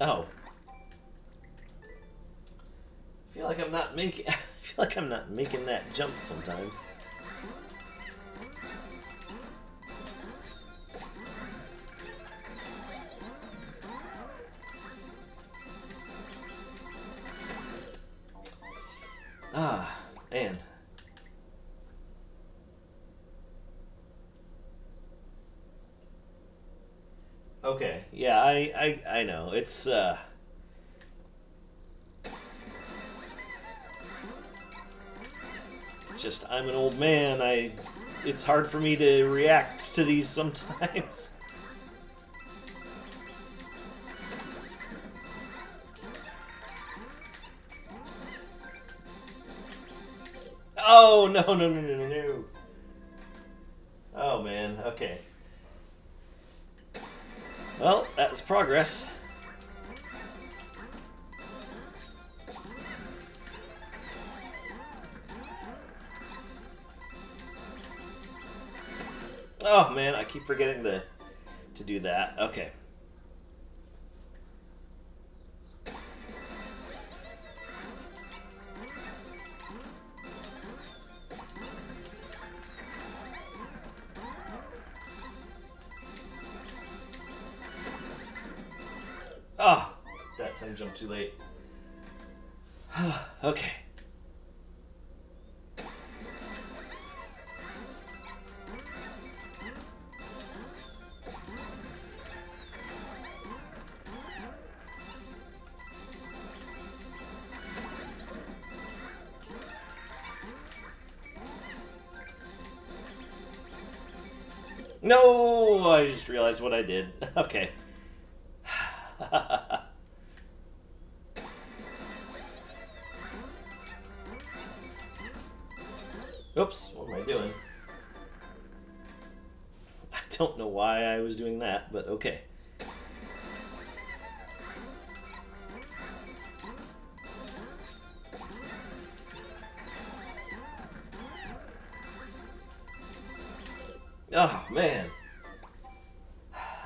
Oh. I feel like I'm not making... I feel like I'm not making that jump sometimes. Ah, man. Okay, yeah, I know. It's, just, I'm an old man. It's hard for me to react to these sometimes. Oh, no, no, no, no, no, no. Oh, man, okay. Well, that's progress. Oh, man, I keep forgetting to do that. Okay. Oh, that time jumped too late. Okay. No, I just realized what I did. Okay. Oops, what am I doing? I don't know why I was doing that, but okay. Oh, man.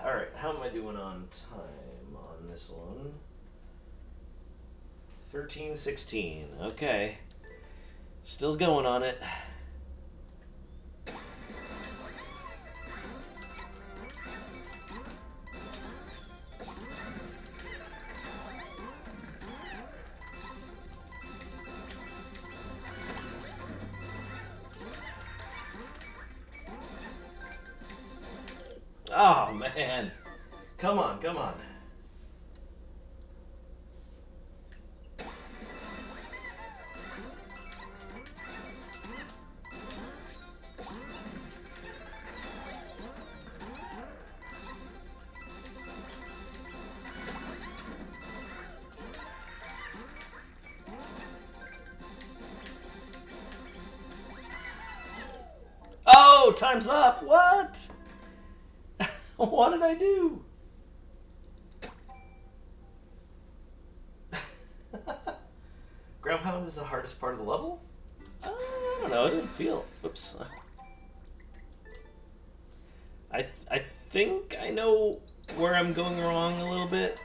Alright, how am I doing on time on this one? 13:16. Okay. Still going on it. Oh, man. Come on, come on. Oh, time's up. What? What did I do? Ground pound is the hardest part of the level? I don't know. It didn't feel. Oops. I think I know where I'm going wrong a little bit.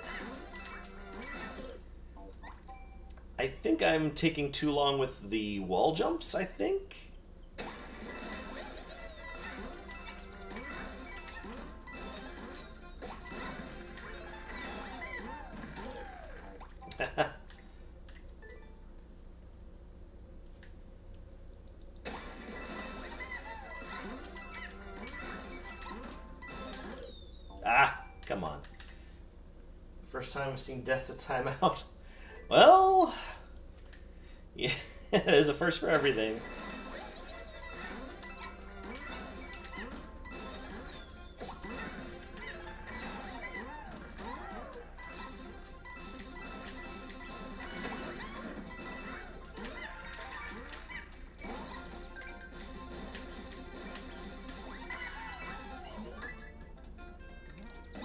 I think I'm taking too long with the wall jumps, I think. Ah, come on. First time I've seen death to timeout. Well, yeah, there's a first for everything.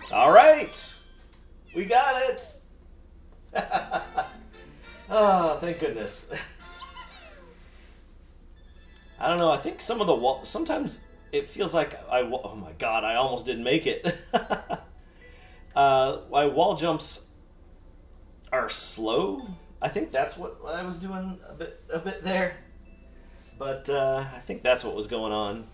All right, we got it. Oh, thank goodness. I don't know. I think some of the wall. Sometimes it feels like oh my god! I almost didn't make it. My wall jumps are slow. I think that's what I was doing a bit there. But I think that's what was going on.